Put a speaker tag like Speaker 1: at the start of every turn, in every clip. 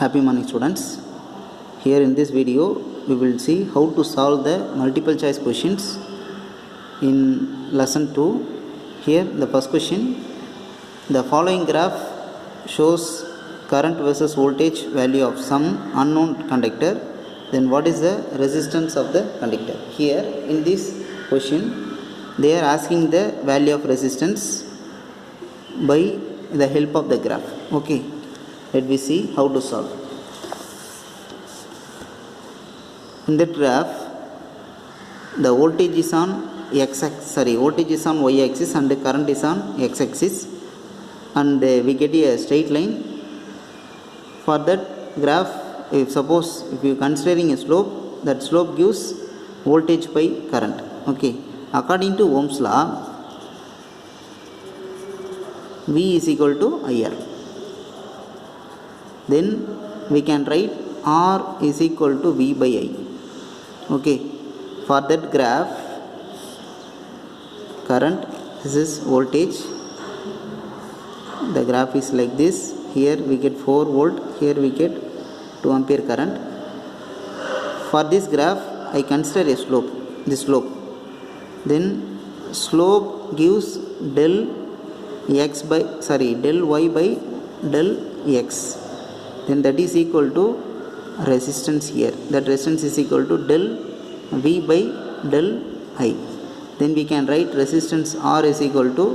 Speaker 1: Happy morning, students. Here in this video we will see how to solve the multiple choice questions in lesson 2. Here the first question, the following graph shows current versus voltage value of some unknown conductor, then what is the resistance of the conductor? Here in this question they are asking the value of resistance by the help of the graph. Okay, let me see how to solve. In that graph, the voltage is on voltage is on y axis and the current is on x axis, and we get a straight line. For that graph, if you considering a slope, that slope gives voltage by current. Okay, according to Ohm's law, V is equal to IR. Then we can write R is equal to V by I. Okay, for that graph, current, this is voltage, the graph is like this. Here we get 4 volt, here we get 2 ampere current. For this graph I consider a slope, then slope gives del y by del x, then that is equal to resistance. Here that resistance is equal to del V by del I. Then we can write resistance R is equal to,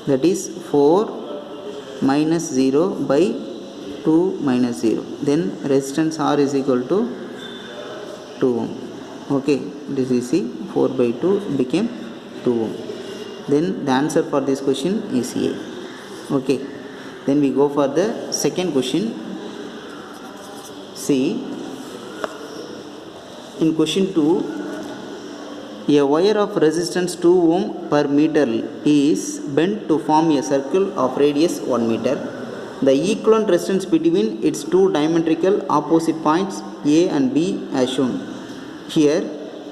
Speaker 1: that is 4 minus 0 by 2 minus 0. Then resistance R is equal to 2 ohm. Okay, this is see 4 by 2 became 2 ohm. Then the answer for this question is A. Okay, then we go for the second question. See, in question 2, a wire of resistance 2 ohm per meter is bent to form a circle of radius 1 meter. The equivalent resistance between its two diametrical opposite points A and B as shown. Here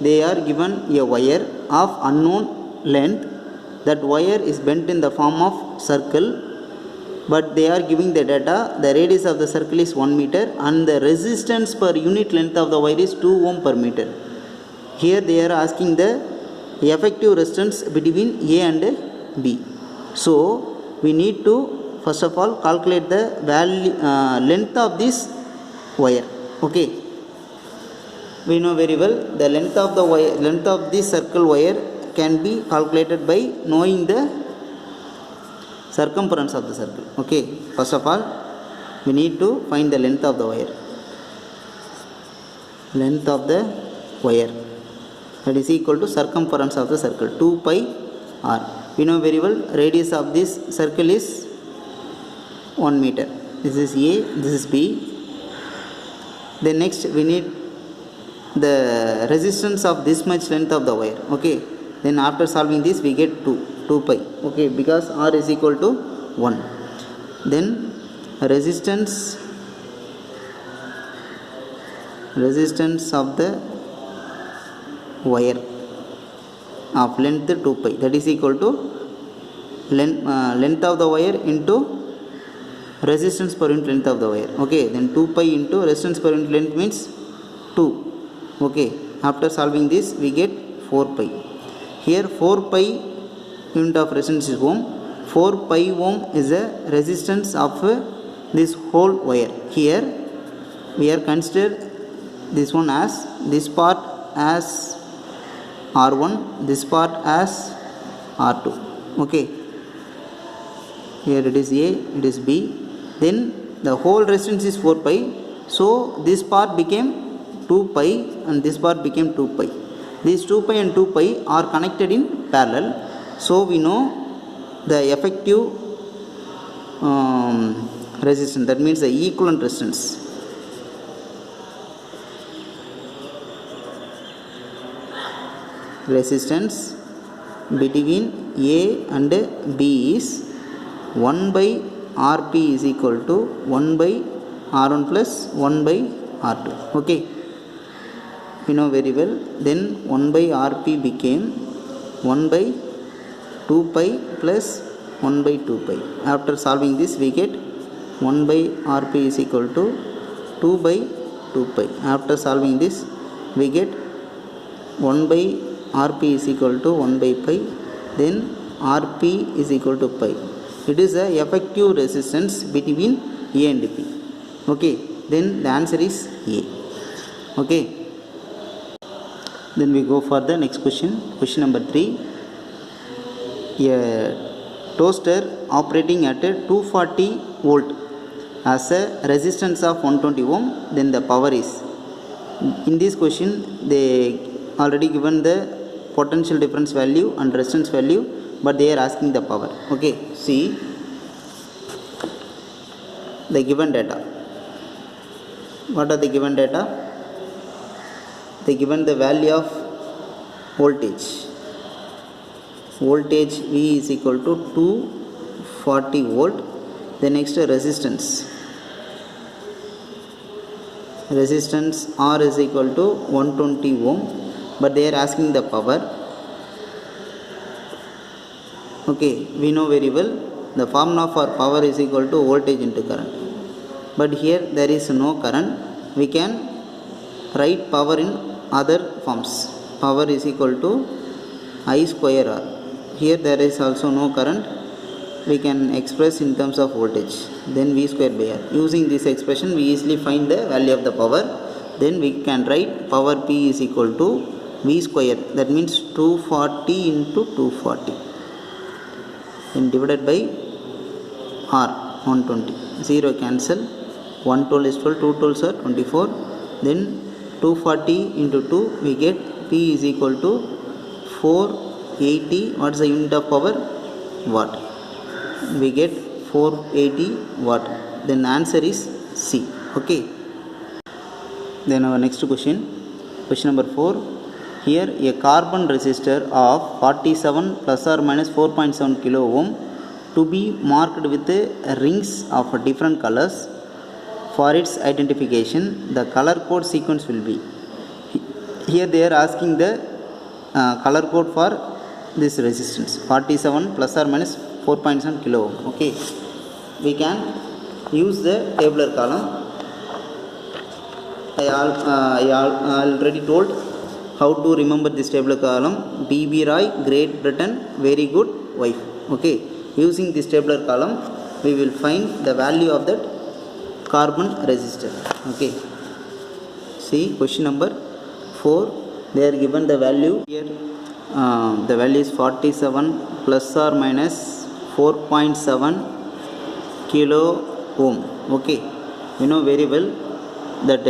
Speaker 1: they are given a wire of unknown length. That wire is bent in the form of circle, but they are giving the data, the radius of the circle is 1 meter and the resistance per unit length of the wire is 2 ohm per meter. Here they are asking the effective resistance between A and B. So we need to first of all calculate the value length of this wire. Okay, we know very well the length of the wire, length of this circle wire can be calculated by knowing the circumference of the circle. Okay, first of all we need to find the length of the wire, that is equal to circumference of the circle 2 pi r. We know very well radius of this circle is 1 meter. This is A, this is B. Then next we need the resistance of this much length of the wire. Okay, then after solving this we get 2 pi. Okay, because R is equal to 1. Then resistance of the wire of length 2 pi, that is equal to length of the wire into resistance per unit length of the wire. Okay, then 2 pi into resistance per unit length means 2. Okay, after solving this we get 4 pi. Here 4 pi unit of resistance is ohm. 4 pi ohm is the resistance of this whole wire. Here we are consider this one as, this part as R1, this part as R2. Okay, here it is A, it is B. Then the whole resistance is 4 pi. So this part became 2 pi and this part became 2 pi. These 2 pi and 2 pi are connected in parallel. So we know the effective resistance, that means the equivalent resistance. Resistance between A and B is 1 by Rp is equal to 1 by R1 plus 1 by R2. Okay, we know very well. Then 1 by Rp became 1 by 2 pi plus 1 by 2 pi. After solving this we get 1 by Rp is equal to 2 by 2 pi. After solving this, we get 1 by Rp is equal to 1 by pi, then Rp is equal to pi. It is the effective resistance between A and B. Okay, then the answer is A. Okay, then we go for the next question. Question number 3. A toaster operating at a 240 volt has a resistance of 120 ohm, then the power is. In this question they already given the potential difference value and resistance value, but they are asking the power. Okay, see the given data. What are the given data? They given the value of voltage. Voltage V is equal to 240 volt. The next resistance. Resistance R is equal to 120 ohm, but they are asking the power. Okay, we know very well the formula for power is equal to voltage into current, but here there is no current. We can write power in other forms. Power is equal to I square R. Here there is also no current. We can express in terms of voltage, then V square by R. Using this expression we easily find the value of the power. Then we can write power P is equal to V square, that means 240 into 240, then divided by R 120. 0 cancel, 1 12 is 12, 2 12 are 24, then 240 into 2 we get P is equal to 480. what is the unit of power? Watt. We get 480 watt. Then the answer is C. Okay, then our next question, question number 4. Here a carbon resistor of 47 plus or minus 4.7 kilo ohm to be marked with rings of different colors. For its identification, the color code sequence will be. Here they are asking the color code for this resistance 47 plus or minus 4.7 kilo ohm. Okay, we can use the tabular column. I already told how to remember this tabular column. B.B. Roy, Great Britain, very good wife. Okay, using this tabular column we will find the value of that carbon resistor. Okay, see question number 4. They are given the value here. The value is 47 plus or minus 4.7 kilo ohm. Okay, you know very well that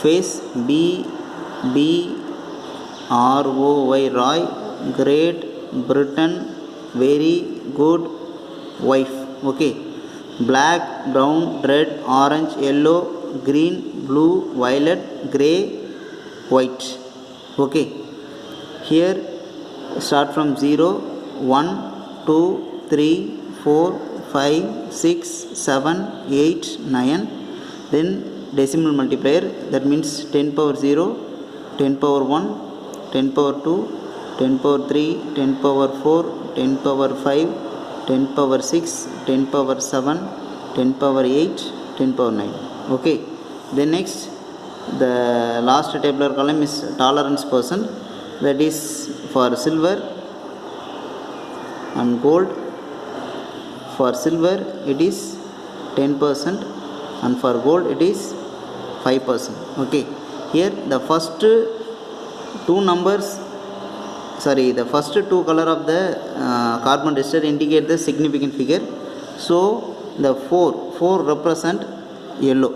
Speaker 1: phase B ROY, Roy, Great Britain, very good wife. Okay, black, brown, red, orange, yellow, green, blue, violet, grey, white. Okay, here start from 0 1 2 3 4 5 6 7 8 9, then decimal multiplier, that means 10 power 0, 10 power 1, 10 power 2, 10 power 3, 10 power 4, 10 power 5, 10 power 6, 10 power 7, 10 power 8, 10 power 9. Okay, then next the last tabular column is tolerance percent, that is for silver and gold. For silver it is 10% and for gold it is 5%. Okay, here the first two numbers, sorry, the first two color of the carbon resistor indicate the significant figure. So the 4 represent yellow,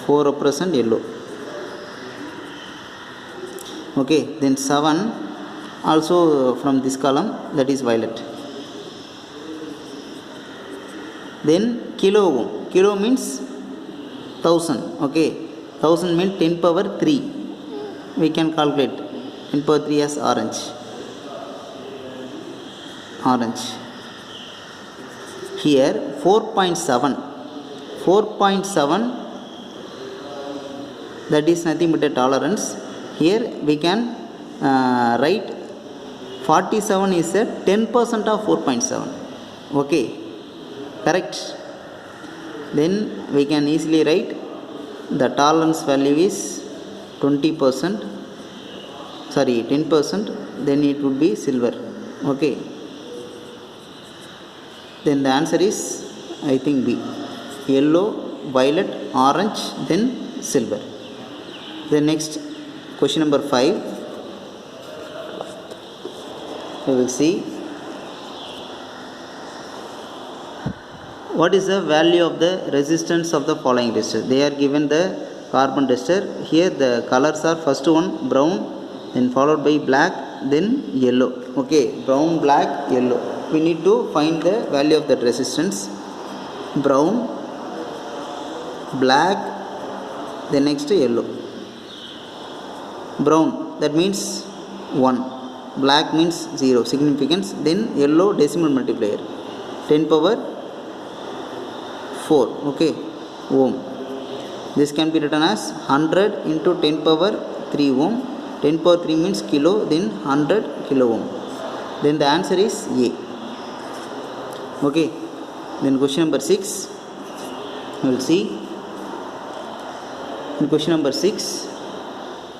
Speaker 1: 4 represent yellow. Okay, then 7 also from this column, that is violet. Then kilo ohm, kilo means 1000. Okay, 1000 means 10 power 3. We can calculate 10 power 3 as orange. Here 4.7, that is nothing but a tolerance. Here we can write 47 is a 10% of 4.7. Okay, correct. then we can easily write the tolerance value is 20%, sorry 10%, then it would be silver. Okay, then the answer is I think B, yellow, violet, orange, then silver. The next question number 5, we will see what is the value of the resistance of the following resistor. They are given the carbon resistor. Here the colors are first one brown, then followed by black, then yellow. Okay, brown, black, yellow. We need to find the value of that resistance. Brown, black, then next yellow. Brown, that means 1, black means 0 significance, then yellow decimal multiplier 10 power 4. Okay, ohm. This can be written as 100 into 10 power 3 ohm. 10 power 3 means kilo, then 100 kilo ohm. Then the answer is A. Okay, then question number 6, we will see. In question number 6,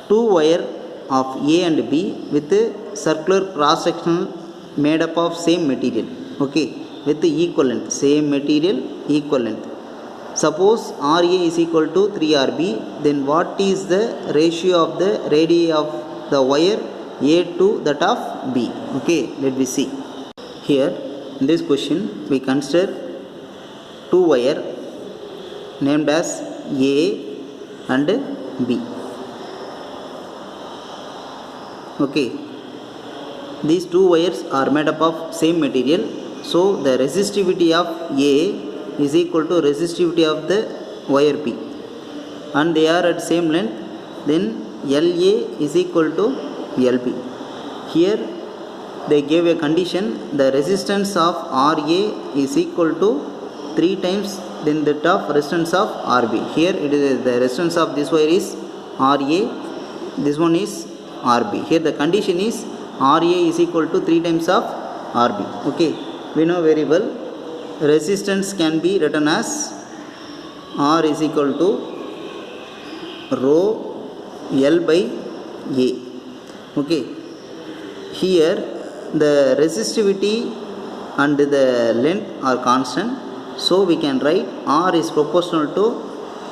Speaker 1: two wire of A and B with a circular cross section made up of same material. Okay, with the equal length, same material, equal length. Suppose RA is equal to 3RB, then what is the ratio of the radii of the wire A to that of B? Okay, let me see. Here in this question we consider two wire named as A and B. Okay, these two wires are made up of same material, so the resistivity of A is equal to resistivity of the wire B, and they are at same length, then LA is equal to LB. Here they gave a condition, the resistance of RA is equal to 3 times then that of resistance of RB. Here it is the resistance of this wire is RA, this one is RB. Here the condition is RA is equal to 3 times of RB. Okay, we know very well resistance can be written as R is equal to rho L by A. Okay, here the resistivity and the length are constant, so we can write R is proportional to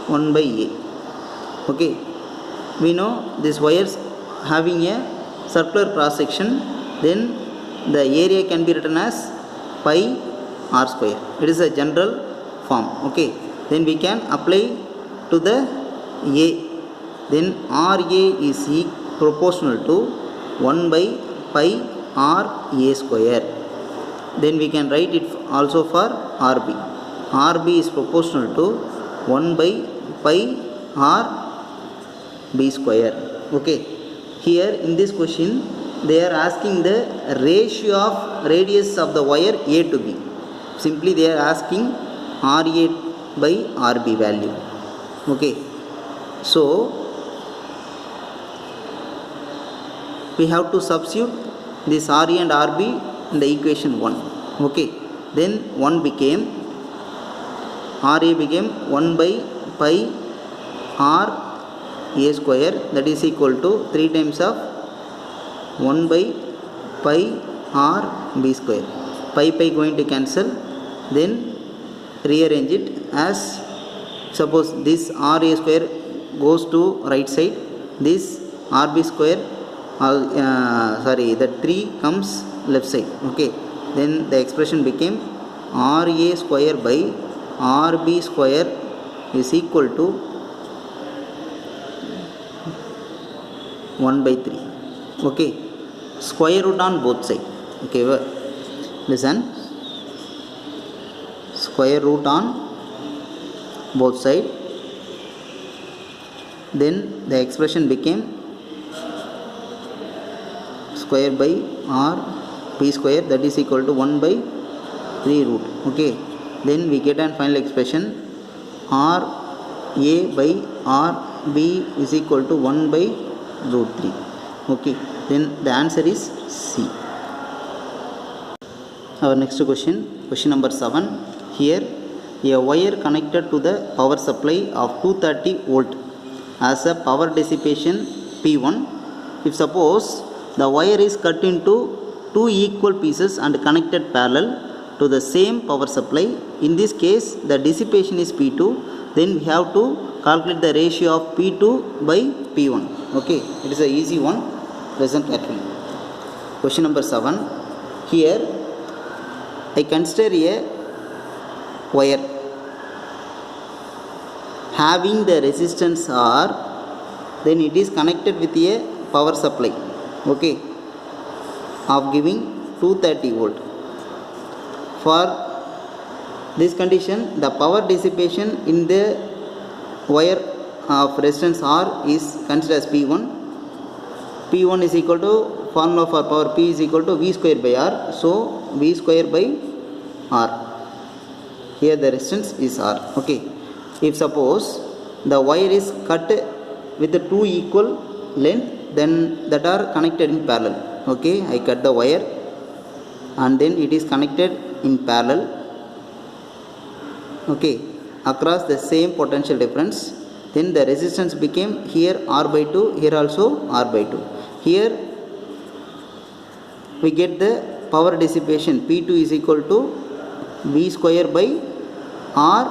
Speaker 1: 1 by A. Okay, we know these wires having a circular cross section, then the area can be written as pi r square. It is a general form. Okay, then we can apply to the A, then RA is proportional to 1 by pi r A square. Then we can write it also for RB. RB is proportional to 1 by pi r B square. Okay, here in this question they are asking the ratio of radius of the wire A to B. Simply they are asking RA by RB value. Okay, so we have to substitute this RA and RB in the equation 1. Okay, then 1 became, RA became 1 by pi r A square, that is equal to 3 times of 1 by pi r B square. Pi going to cancel, then rearrange it as, suppose this RA square goes to right side, this RB square the 3 comes left side. Okay, then the expression became RA square by RB square is equal to 1 by 3. Okay, square root on both sides. Okay, listen, square root on both sides, then the expression became square by r b square, that is equal to 1 by 3 root. Okay, then we get an final expression r a by r b is equal to 1 by root 3. Okay, then the answer is C. Our next question, question number 7. Here A wire connected to the power supply of 230 volt has a power dissipation P1. If suppose the wire is cut into two equal pieces and connected parallel to the same power supply, in this case the dissipation is P2, then we have to calculate the ratio of P2 by P1. Okay, it is an easy one. Listen carefully. Question number 7. Here I consider a wire having the resistance R, then it is connected with a power supply, okay, of giving 230 volt. For this condition, the power dissipation in the wire of resistance R is considered as P1. P1 is equal to, formula for power P is equal to V square by R. So V square by R. Here the resistance is R. Okay. If suppose the wire is cut with the two equal length, then that are connected in parallel. Okay. I cut the wire and then it is connected in parallel. Okay. Across the same potential difference. Then the resistance became here R by 2, here also R by 2. Here we get the power dissipation P2 is equal to V square by R,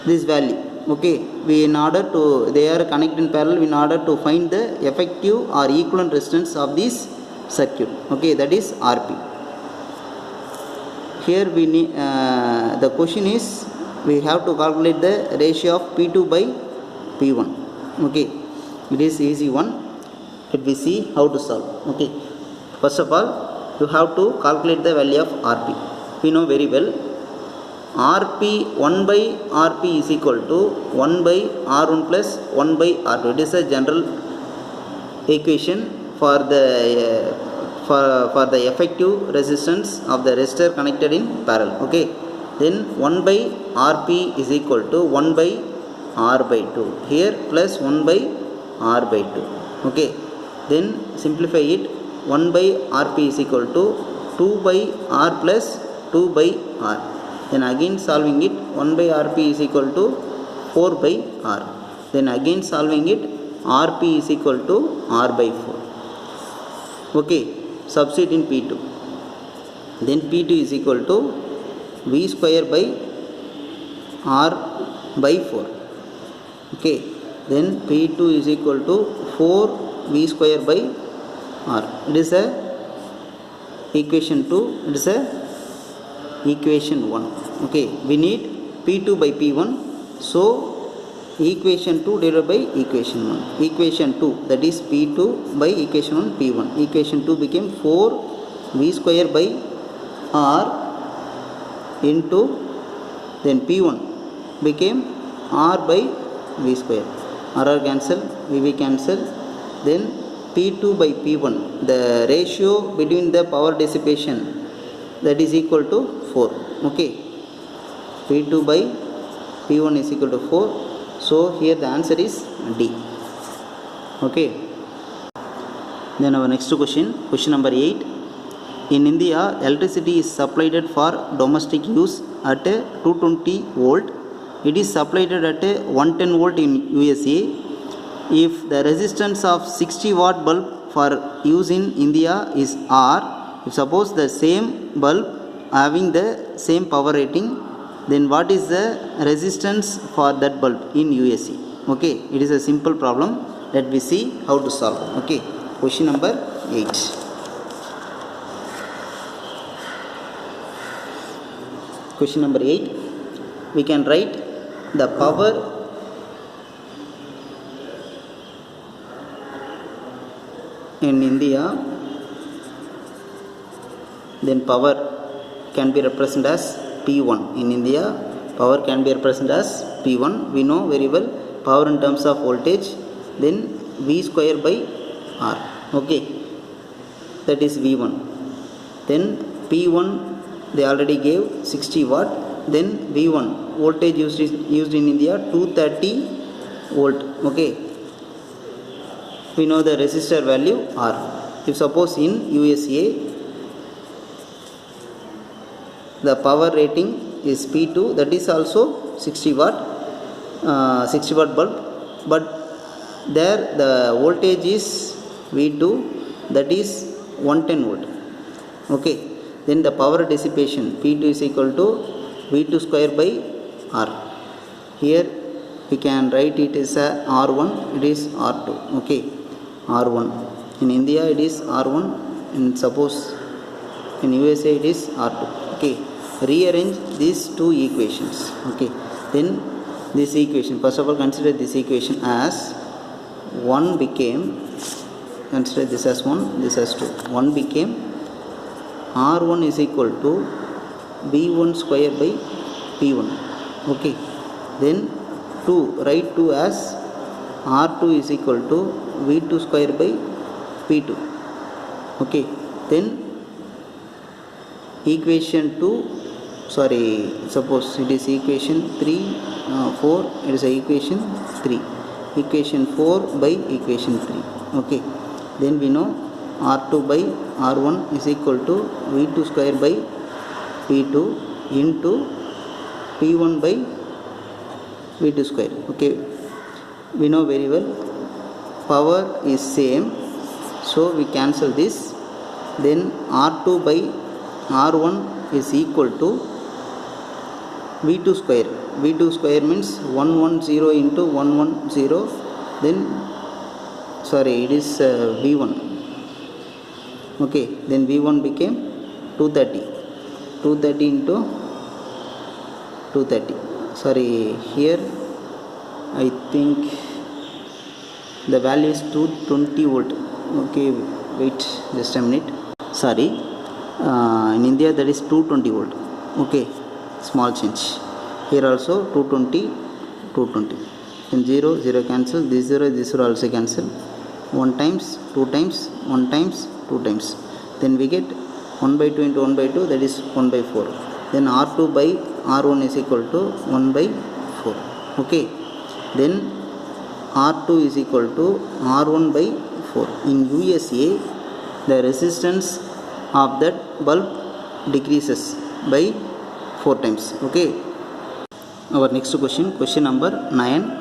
Speaker 1: this value. Okay, we in order to, they are connected in parallel, in order to find the effective or equivalent resistance of this circuit. Okay, that is Rp. Here we need, the question is we have to calculate the ratio of P2 by P1. Okay, it is easy one. Let me see how to solve. Okay, first of all you have to calculate the value of Rp. We know very well Rp 1 by Rp is equal to 1 by R1 plus 1 by R2. It is a general equation for the effective resistance of the resistor connected in parallel. Okay, then 1 by Rp is equal to 1 by R by 2 here plus 1 by R by 2. Okay, then simplify it. 1 by Rp is equal to 2 by R plus 2 by R. Then again solving it, 1 by Rp is equal to 4 by R. Then again solving it, Rp is equal to R by 4. Okay, substitute in P2. Then P2 is equal to V square by R by 4. Okay, then P2 is equal to 4 V square by R. It is a equation 2. It is a equation 1. Okay, we need P2 by P1. So equation 2 divided by equation 1. Equation 2, that is P2 by equation 1 P1. Equation 2 became 4 V square by R into, then P1 became R by V square. R cancel, VV cancel. Then P2 by P1, the ratio between the power dissipation, that is equal to 4. Okay, P2 by P1 is equal to 4. So here the answer is D. Okay, then our next question, question number 8. In India, electricity is supplied for domestic use at 220 volt. It is supplied at 110 volt in USA. If the resistance of 60 watt bulb for use in India is R, if suppose the same bulb having the same power rating, then what is the resistance for that bulb in USA? Okay, it is a simple problem. Let me see how to solve. Okay, question number 8. Question number 8, we can write the power in India, then power can be represented as P1. In India, power can be represented as P1. We know very well power in terms of voltage, then V square by R. Okay, that is V1. Then P1 they already gave 60 watt. Then V1 voltage used in India 230 volt. Okay, we know the resistor value R. If suppose in USA the power rating is P2, that is also 60 watt 60 watt bulb, but there the voltage is V2, that is 110 volt. Okay, then the power dissipation P2 is equal to V2 square by R. Here we can write it as a R1, it is R2. Okay, R1 in India it is R1, and suppose in USA it is R2. Okay, rearrange these two equations. Okay, then this equation, first of all consider this equation as 1 became, consider this as 1, this as 2. 1 became R1 is equal to V1 square by P1. Okay, then 2, write 2 as R2 is equal to V2 square by P2. Okay, then equation 2, sorry, suppose it is equation 3, 4, it is a equation 3. Equation 4 by equation 3. Okay, then we know R2 by R1 is equal to V2 square by P2 into P1 by V2 square. Okay, we know very well power is same, so we cancel this. Then R2 by R1 is equal to V2 square. V2 square means 110 into 110, then sorry, it is V1. Okay, then V1 became 230 into 230. Sorry, here I think the value is 220 volt. Okay, wait just a minute. Sorry, in India that is 220 volt. Okay, small change. Here also 220. Then 0 cancel, this 0 also cancel. 1 times, 2 times, 1 times, 2 times. Then we get 1 by 2 into 1 by 2, that is 1 by 4. Then R2 by R1 is equal to 1 by 4. Okay, then R2 is equal to R1 by 4. In USA, the resistance of that bulb decreases by 4 times. Okay, our next question, question number 9.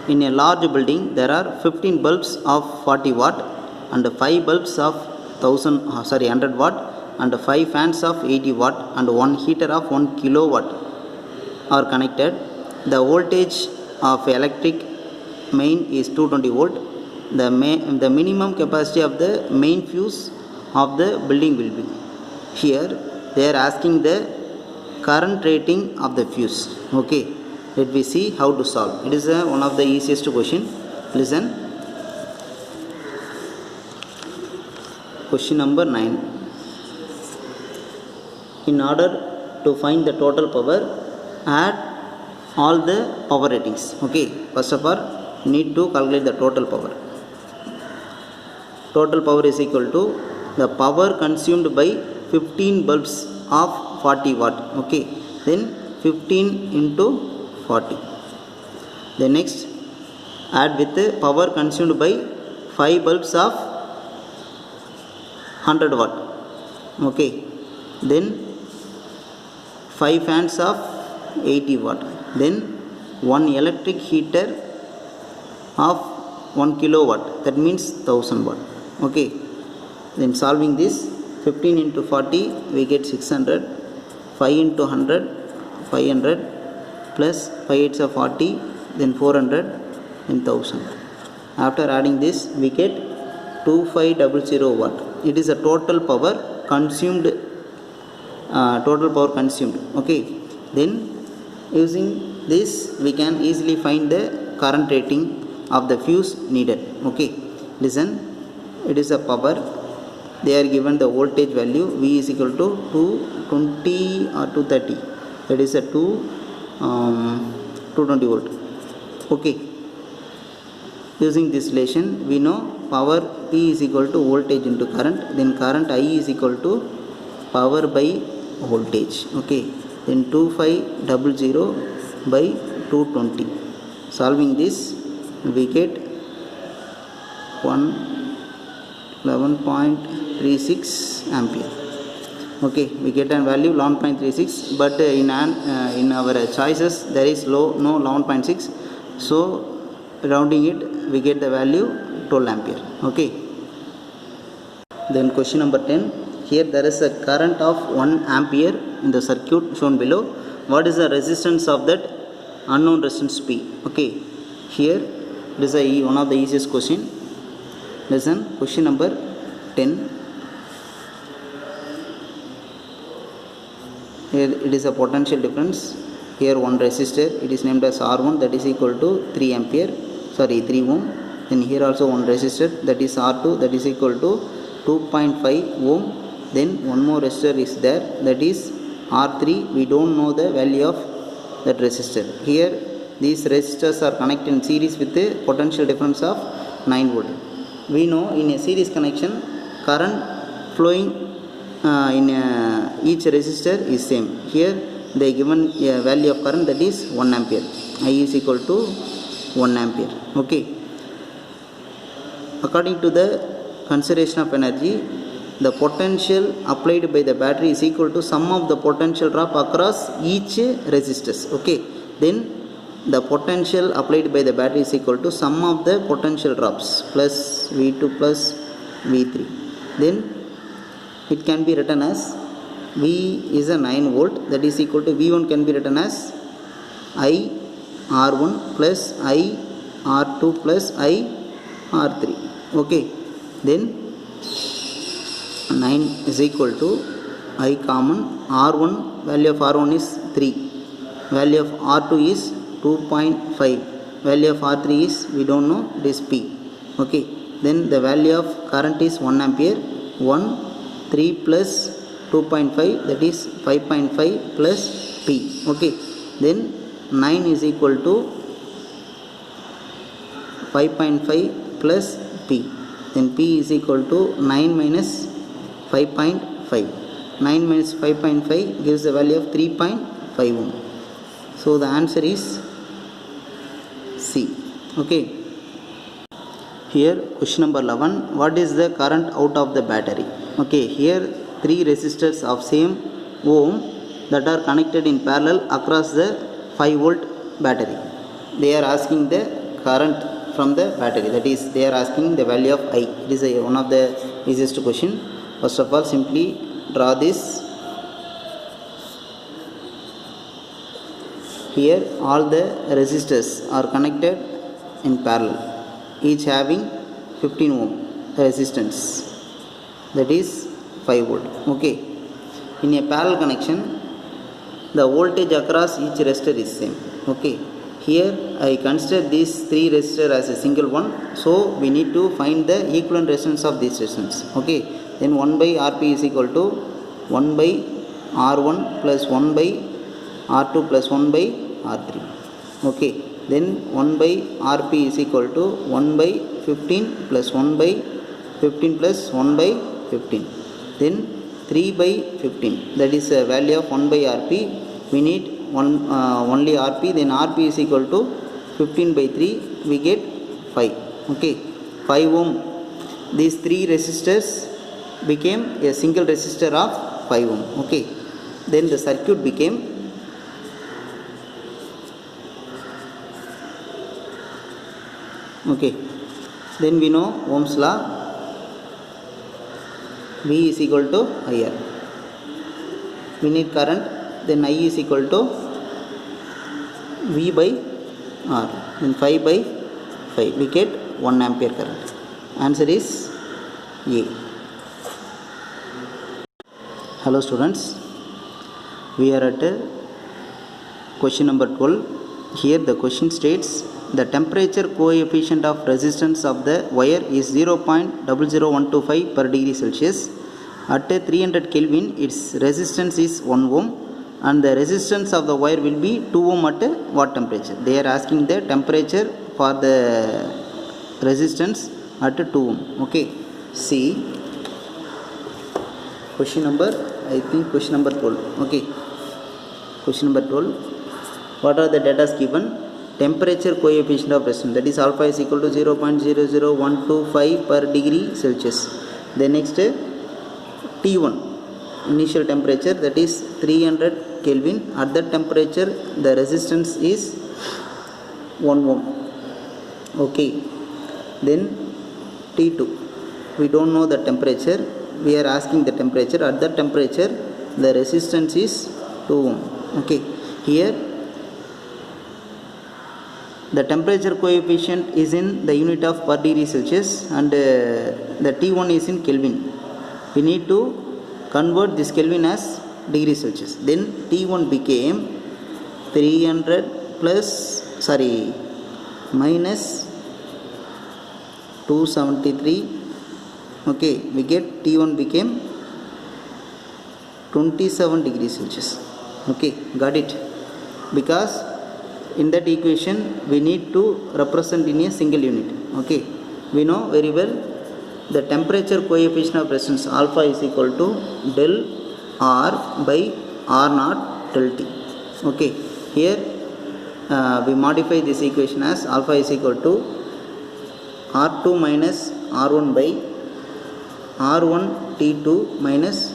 Speaker 1: In a large building, there are 15 bulbs of 40 watt and 5 bulbs of 100 watt and 5 fans of 80 watt and 1 heater of 1 kilowatt are connected. The voltage of electric main is 220 volt. The minimum capacity of the main fuse of the building will be. Here they are asking the current rating of the fuse. Okay, let me see how to solve. It is one of the easiest question. Listen, question number 9. In order to find the total power, add all the power ratings. Okay, first of all need to calculate the total power. Total power is equal to the power consumed by 15 bulbs of 40 watt. Okay, then 15 into 40. Then next add with the power consumed by 5 bulbs of 100 watt. Okay, then 5 fans of 80 watt. Then 1 electric heater of 1 kilowatt, that means 1000 watt. Okay, then solving this, 15 into 40 we get 600, 5 into 100 500, plus 5 8s are 40, then 400, then 1000. After adding this we get 2500 watt. It is a total power consumed. Okay, then using this we can easily find the current rating of the fuse needed. Okay, listen, it is a power. They are given the voltage value V is equal to 220 or 230. That is a 220 volt. Okay, using this relation we know power P is equal to voltage into current. Then current I is equal to power by voltage. Okay, then 2500 by 220. Solving this we get 11.36 ampere. Okay, we get a value 11.36, but in our choices there is no 11.6, so rounding it we get the value 12 ampere. Okay, then question number 10. Here there is a current of 1 ampere in the circuit shown below. What is the resistance of that unknown resistance P? Okay, here this is one of the easiest question. Listen, question number 10. Here it is a potential difference. Here one resistor, it is named as R1, that is equal to 3 ohm. Then here also one resistor, that is R2, that is equal to 2.5 ohm. Then one more resistor is there, that is R3. We don't know the value of that resistor. Here these resistors are connected in series with a potential difference of 9 volt. We know in a series connection, current flowing in each resistor is same. Here they given a value of current, that is 1 ampere. I is equal to 1 ampere. Okay, according to the conservation of energy, the potential applied by the battery is equal to sum of the potential drop across each resistors. Okay, then the potential applied by the battery is equal to sum of the potential drops plus V2 plus V3. Then it can be written as V is a 9 volt, that is equal to V1 can be written as I R1 plus I R2 plus I R3. Okay, then 9 is equal to I common R1, value of R1 is 3, value of R2 is 2.5, value of R3 is we don't know, it is P. Okay, then the value of current is 1 ampere. 3 plus 2.5, that is 5.5 plus P. Okay, then 9 is equal to 5.5 plus P. Then P is equal to 9 minus 5.5. 9 minus 5.5 gives the value of 3.5 ohm. So the answer is C. Okay, here question number 11. What is the current out of the battery? Okay, here 3 resistors of same ohm that are connected in parallel across the 5 volt battery. They are asking the current from the battery, that is they are asking the value of I. It is one of the easiest question. First of all, simply draw this. Here all the resistors are connected in parallel, each having 15 ohm resistance, that is 5 volt. Okay, in a parallel connection, the voltage across each resistor is same. Okay, here I consider these 3 resistors as a single one, so we need to find the equivalent resistance of these resistance. Okay, then 1 by Rp is equal to 1 by R1 plus 1 by R2 plus 1 by R3. Okay, then 1 by Rp is equal to 1 by 15 plus 1 by 15 plus 1 by 15. Then 3 by 15, that is a value of 1 by Rp. We need only Rp, then Rp is equal to 15 by 3, we get 5. Okay, 5 ohm. These 3 resistors became a single resistor of 5 ohm. Okay, then the circuit became okay, then we know Ohm's law. V is equal to IR. We need current, then I is equal to V by R, then 5 by 5, we get 1 ampere current. Answer is A. Hello students, we are at question number 12. Here the question states the temperature coefficient of resistance of the wire is 0.00125 per degree Celsius. At 300 Kelvin, its resistance is 1 ohm and the resistance of the wire will be 2 ohm at what temperature? They are asking the temperature for the resistance at 2 ohm. Okay, see question number, I think question number 12. Okay, question number 12. What are the data given? Temperature coefficient of resistance, that is alpha is equal to 0.00125 per degree Celsius. Then next T1, initial temperature, that is 300 Kelvin. At that temperature the resistance is 1 ohm. Okay, then T2, we don't know the temperature, we are asking the temperature. At that temperature the resistance is 2 ohm. Okay, here the temperature coefficient is in the unit of per degree Celsius and the T1 is in Kelvin. We need to convert this Kelvin as degree Celsius. Then T1 became 300 minus 273. Okay, we get T1 became 27 degrees Celsius. Okay, got it? Because in that equation we need to represent in a single unit. Okay, we know very well the temperature coefficient of resistance alpha is equal to del R by R naught del T. Okay, here we modify this equation as alpha is equal to R2 minus R1 by R1 T2 minus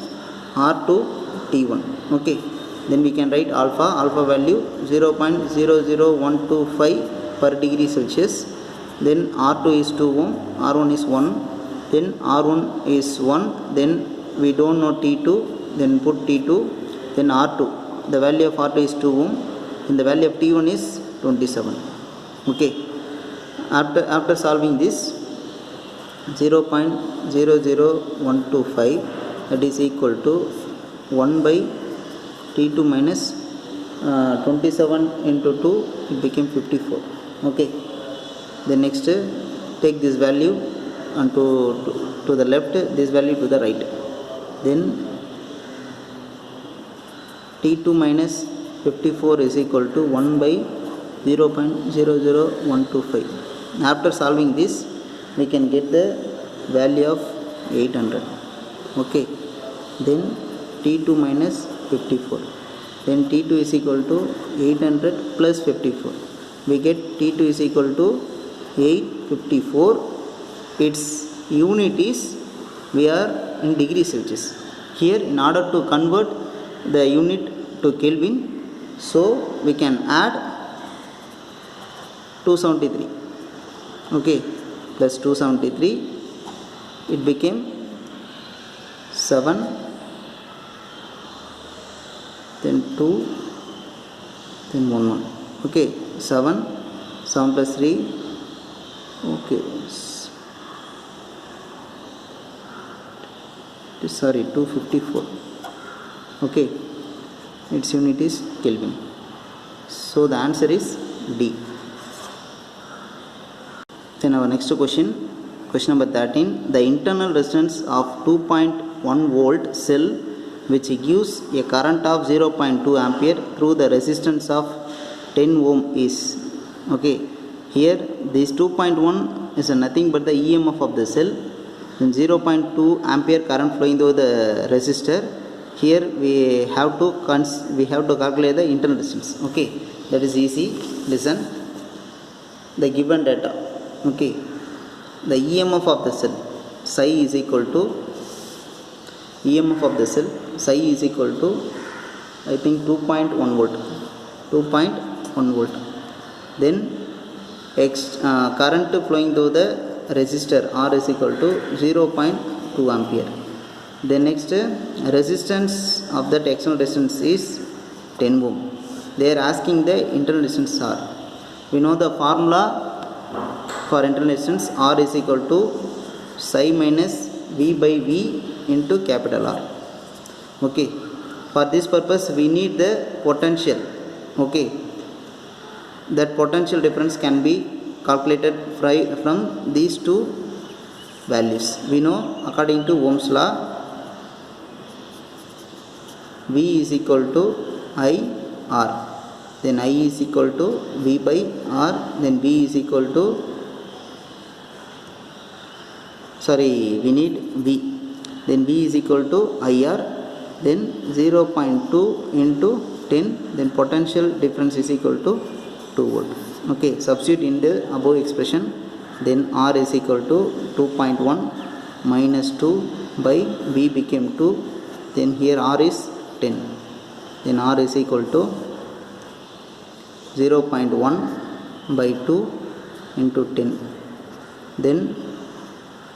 Speaker 1: R2 T1. Okay, then we can write alpha value 0.00125 per degree Celsius. Then R2 is 2 ohm, R1 is 1, then R1 is 1, then we don't know T2, then put T2, then R2, the value of R2 is 2 ohm, and the value of T1 is 27. Okay, after solving this 0.00125, that is equal to 1 by T2 minus 27 into 2, it became 54. Okay, then next take this value and to the left, this value to the right. Then T2 minus 54 is equal to 1 by 0.00125. After solving this, we can get the value of 800. Okay, then T2 minus 54, then T2 is equal to 800 plus 54, we get T2 is equal to 854. Its unit is, we are in degree Celsius. Here in order to convert the unit to Kelvin, so we can add 273. Okay, plus 273, it became 7, then 2, then 1 1. Okay, 7 plus 3, okay, sorry, 254. Okay, its unit is Kelvin. So the answer is D. Then our next question number 13. The internal resistance of 2.1 volt cell which gives a current of 0.2 ampere through the resistance of 10 ohm is. Okay, here this 2.1 is nothing but the EMF of the cell, then 0.2 ampere current flowing through the resistor. Here we have to calculate the internal resistance. Okay, that is easy. Listen, the given data. Okay, the EMF of the cell psi is equal to EMF of the cell psi is equal to, I think, 2.1 volt. 2.1 volt. Then current flowing through the resistor R is equal to 0.2 ampere. Then next, resistance of that external resistance is 10 ohm. They are asking the internal resistance R. We know the formula for internal resistance. R is equal to psi minus V by V into capital R. Okay, for this purpose we need the potential. Okay, that potential difference can be calculated from these two values. We know according to Ohm's law, V is equal to I R, then I is equal to V by R, then V is equal to, we need V, then V is equal to IR, then 0.2 into 10, then potential difference is equal to 2 volt. Okay, substitute in the above expression, then R is equal to 2.1 minus 2 by V became 2, then here R is 10, then R is equal to 0.1 by 2 into 10, then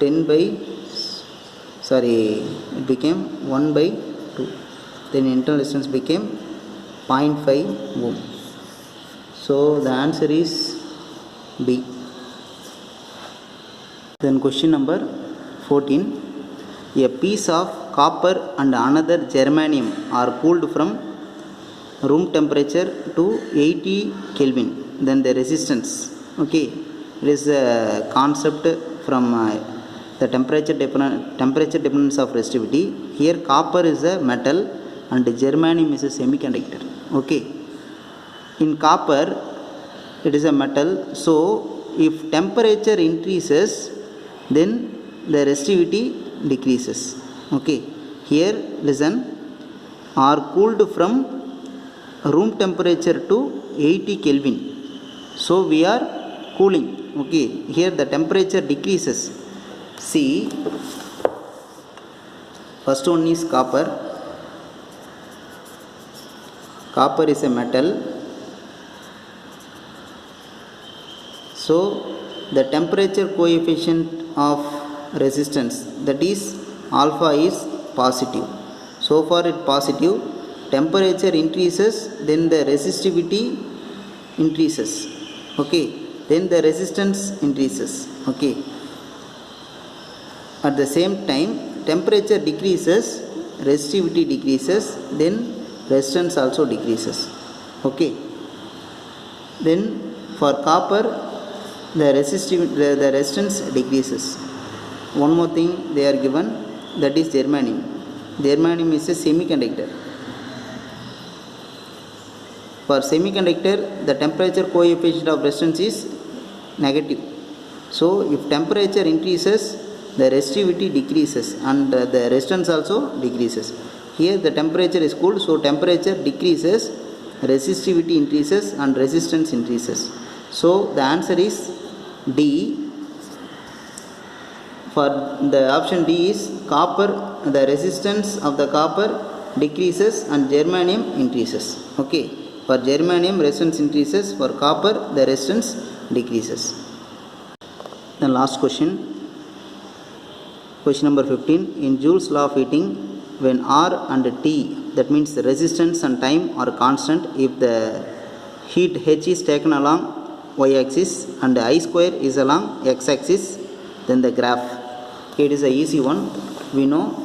Speaker 1: 10 by it became 1 by 2, then internal resistance became 0.5 ohm. So the answer is B. Then question number 14. A piece of copper and another germanium are cooled from room temperature to 80 Kelvin. Then the resistance. Okay, it is a concept from the temperature dependence of resistivity. Here copper is a metal and germanium is a semiconductor. Okay, in copper it is a metal, so if temperature increases, then the resistivity decreases. Okay, here listen, are cooled from room temperature to 80 Kelvin, so we are cooling. Okay, here the temperature decreases. See, first one is copper. Copper is a metal, so the temperature coefficient of resistance, that is alpha, is positive. So far it positive. Temperature increases, then the resistivity increases. Okay, then the resistance increases. Okay, at the same time temperature decreases, resistivity decreases, then resistance also decreases. Okay, then for copper the resistance decreases. One more thing they are given, that is germanium. Germanium is a semiconductor. For semiconductor the temperature coefficient of resistance is negative. So if temperature increases, the resistivity decreases and the resistance also decreases. Here the temperature is cooled, so temperature decreases, resistivity increases and resistance increases. So the answer is D. For the option D is copper, the resistance of the copper decreases and germanium increases. Okay, for germanium resistance increases, for copper the resistance decreases. The last question, question number 15. In Joule's law of heating, when R and T, that means the resistance and time, are constant, if the heat H is taken along y-axis and I square is along x-axis, then the graph. Okay, it is a easy one. We know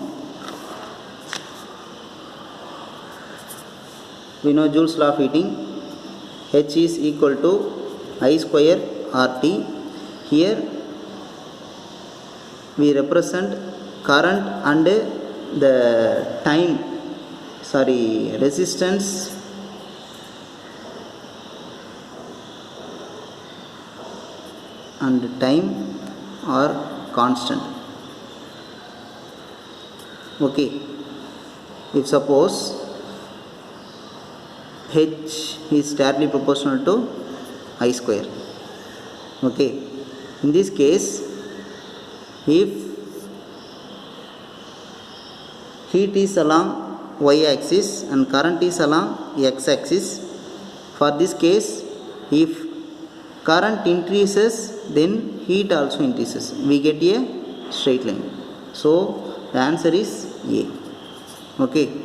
Speaker 1: Joule's law of heating. H is equal to I square RT. Here we represent current and the time, resistance and time are constant. Okay, if suppose H is directly proportional to I square. Okay, in this case, if heat is along y-axis and current is along x-axis, for this case, if current increases, then heat also increases. We get a straight line. So the answer is A. Okay.